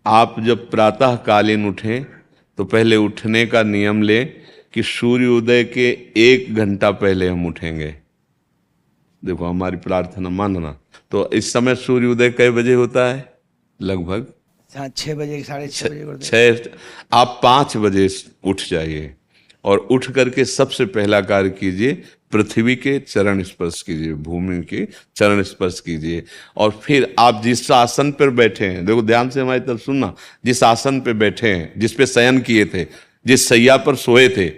आप जब प्रातः कालीन उठें तो पहले उठने का नियम लें कि सूर्योदय के 1 घंटा पहले हम उठेंगे। देखो हमारी प्रार्थना मानना। तो इस समय सूर्योदय कई बजे होता है? लगभग 6 बजे, 6:30 बजे कर दें। 6। आप 5 बजे उठ जाइए और उठ करके सबसे पहला कार्य कीजिए, पृथ्वी के चरण स्पर्श कीजिए, भूमि के चरण स्पर्श कीजिए। और फिर आप जिस आसन पर बैठे हैं, देखो ध्यान से हमारी तरफ सुनना, जिस आसन पे बैठे हैं, जिस पे शयन किए थे, जिस सैया पर सोए थे,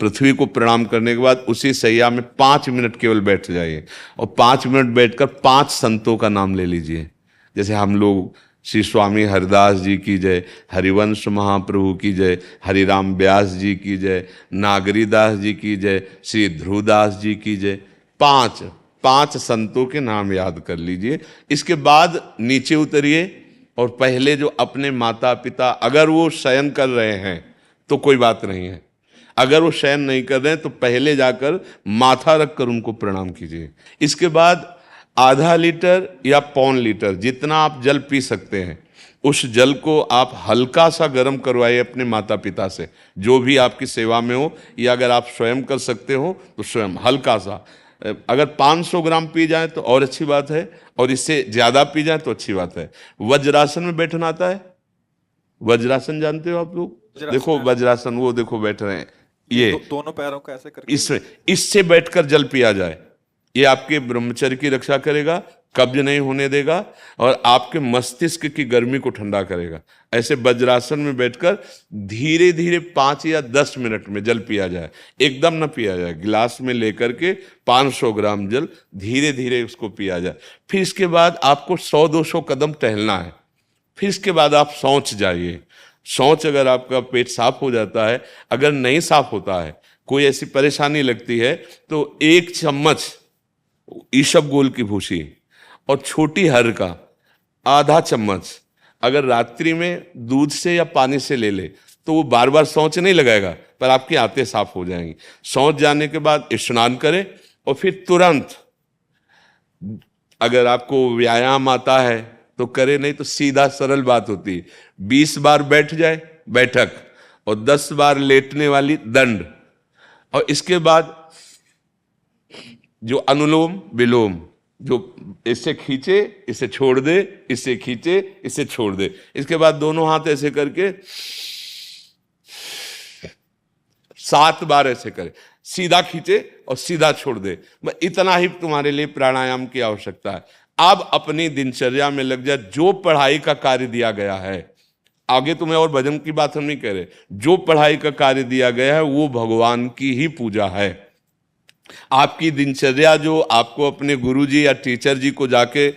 पृथ्वी को प्रणाम करने के बाद उसी सैया में 5 मिनट केवल बैठ जाइए और 5 मिनट बैठकर 5 संतों का नाम ले लीजिए। जैसे हम लोग श्री स्वामी हरिदास जी की जय, हरिवंश महाप्रभु की जय, हरिराम व्यास जी की जय, नागरीदास जी की जय, श्री ध्रुवदास जी की जय। पांच पांच संतों के नाम याद कर लीजिए। इसके बाद नीचे उतरिए और पहले जो अपने माता पिता, अगर वो शयन कर रहे हैं तो कोई बात नहीं है, अगर वो शयन नहीं कर रहे हैं तो पहले जाकर माथा रखकर उनको प्रणाम कीजिए। इसके बाद आधा लीटर या 1.25 लीटर जितना आप जल पी सकते हैं, उस जल को आप हल्का सा गर्म करवाइए अपने माता पिता से, जो भी आपकी सेवा में हो, या अगर आप स्वयं कर सकते हो तो स्वयं हल्का सा। अगर 500 ग्राम पी जाए तो और अच्छी बात है, और इससे ज्यादा पी जाए तो अच्छी बात है। वज्रासन में बैठना आता है? वज्रासन जानते हो आप लोग? देखो वज्रासन, वो देखो बैठ रहे हैं, ये दोनों पैरों को ऐसे करके इससे बैठकर जल पिया जाए। ये आपके ब्रह्मचर्य की रक्षा करेगा, कब्ज नहीं होने देगा और आपके मस्तिष्क की गर्मी को ठंडा करेगा। ऐसे वज्रासन में बैठकर धीरे धीरे 5 या 10 मिनट में जल पिया जाए, एकदम न पिया जाए। गिलास में लेकर के 500 ग्राम जल धीरे धीरे उसको पिया जाए। फिर इसके बाद आपको 100-200 कदम टहलना है। फिर इसके बाद आप शौच जाइए। शौच, अगर आपका पेट साफ हो जाता है, अगर नहीं साफ होता है, कोई ऐसी परेशानी लगती है, तो 1 चम्मच ईसबगोल की भूसी और छोटी हर का आधा चम्मच अगर रात्रि में दूध से या पानी से ले ले तो वो बार बार शौच नहीं लगाएगा, पर आपकी आंतें साफ हो जाएंगी। शौच जाने के बाद स्नान करें और फिर तुरंत, अगर आपको व्यायाम आता है तो करे, नहीं तो सीधा सरल बात होती है, 20 बार बैठ जाए बैठक और 10 बार लेटने वाली दंड। और इसके बाद जो अनुलोम विलोम, जो इससे खींचे इसे छोड़ दे, इससे खींचे इसे छोड़ दे। इसके बाद दोनों हाथ ऐसे करके 7 बार ऐसे करे, सीधा खींचे और सीधा छोड़ दे। इतना ही तुम्हारे लिए प्राणायाम की आवश्यकता है। अब अपनी दिनचर्या में लग जा। जो पढ़ाई का कार्य दिया गया है, आगे तुम्हें और भजन की बात हम नहीं कह रहे, जो पढ़ाई का कार्य दिया गया है वो भगवान की ही पूजा है। आपकी दिनचर्या जो आपको अपने गुरुजी या टीचर जी को जाके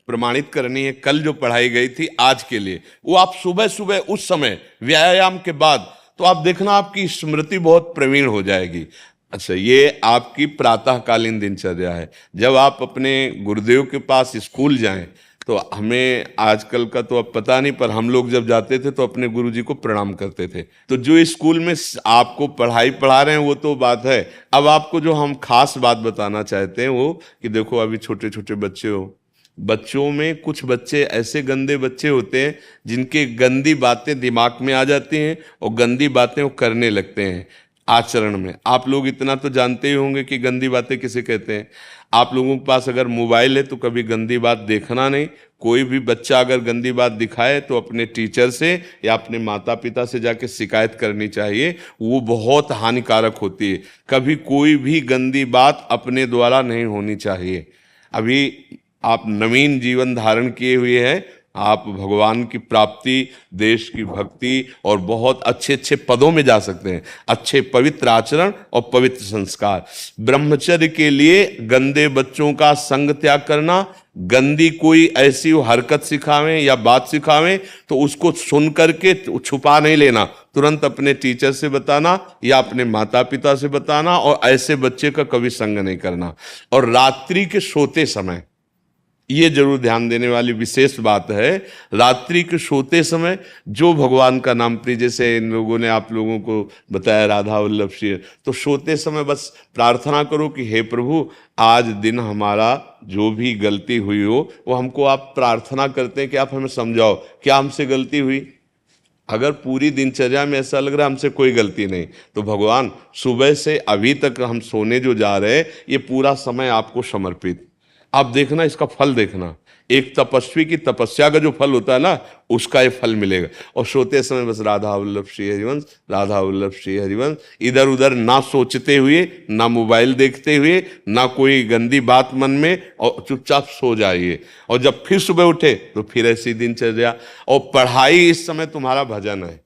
प्रमाणित करनी है, कल जो पढ़ाई गई थी आज के लिए, वो आप सुबह सुबह उस समय व्यायाम के बाद, तो आप देखना आपकी स्मृति बहुत प्रवीण हो जाएगी। अच्छा, ये आपकी प्रातःकालीन दिनचर्या है। जब आप अपने गुरुदेव के पास स्कूल जाएं, तो हमें आजकल का तो अब पता नहीं, पर हम लोग जब जाते थे तो अपने गुरुजी को प्रणाम करते थे। तो जो स्कूल में आपको पढ़ाई पढ़ा रहे हैं वो तो बात है, अब आपको जो हम खास बात बताना चाहते हैं वो कि देखो अभी छोटे छोटे बच्चे हो, बच्चों में कुछ बच्चे ऐसे गंदे बच्चे होते हैं जिनके गंदी बातें दिमाग में आ जाती हैं और गंदी बातें वो करने लगते हैं आचरण में। आप लोग इतना तो जानते ही होंगे कि गंदी बातें किसे कहते हैं। आप लोगों के पास अगर मोबाइल है तो कभी गंदी बात देखना नहीं। कोई भी बच्चा अगर गंदी बात दिखाए तो अपने टीचर से या अपने माता पिता से जाके शिकायत करनी चाहिए, वो बहुत हानिकारक होती है। कभी कोई भी गंदी बात अपने द्वारा नहीं होनी चाहिए। अभी आप नवीन जीवन धारण किए हुए हैं, आप भगवान की प्राप्ति, देश की भक्ति और बहुत अच्छे अच्छे पदों में जा सकते हैं। अच्छे पवित्र आचरण और पवित्र संस्कार। ब्रह्मचर्य के लिए गंदे बच्चों का संग त्याग करना, गंदी कोई ऐसी हरकत सिखावें या बात सिखावें तो उसको सुन करके छुपा नहीं लेना, तुरंत अपने टीचर से बताना या अपने माता पिता से बताना, और ऐसे बच्चे का कभी संग नहीं करना। और रात्रि के सोते समय ये जरूर ध्यान देने वाली विशेष बात है। रात्रि के सोते समय जो भगवान का नाम प्रिय, जैसे इन लोगों ने आप लोगों को बताया राधा वल्लभ श्री, तो सोते समय बस प्रार्थना करो कि हे प्रभु आज दिन हमारा जो भी गलती हुई हो वो हमको आप प्रार्थना करते हैं कि आप हमें समझाओ क्या हमसे गलती हुई। अगर पूरी दिनचर्या में ऐसा लग रहा है हमसे कोई गलती नहीं, तो भगवान सुबह से अभी तक हम सोने जो जा रहे हैं ये पूरा समय आपको समर्पित। आप देखना इसका फल देखना, एक तपस्वी की तपस्या का जो फल होता है ना उसका ये फल मिलेगा। और सोते समय बस राधा वल्लभ श्री हरिवंश, राधा वल्लभ श्री हरिवंश, इधर उधर ना सोचते हुए, ना मोबाइल देखते हुए, ना कोई गंदी बात मन में, और चुपचाप सो जाइए। और जब फिर सुबह उठे तो फिर ऐसी दिनचर्या। और पढ़ाई इस समय तुम्हारा भजन है।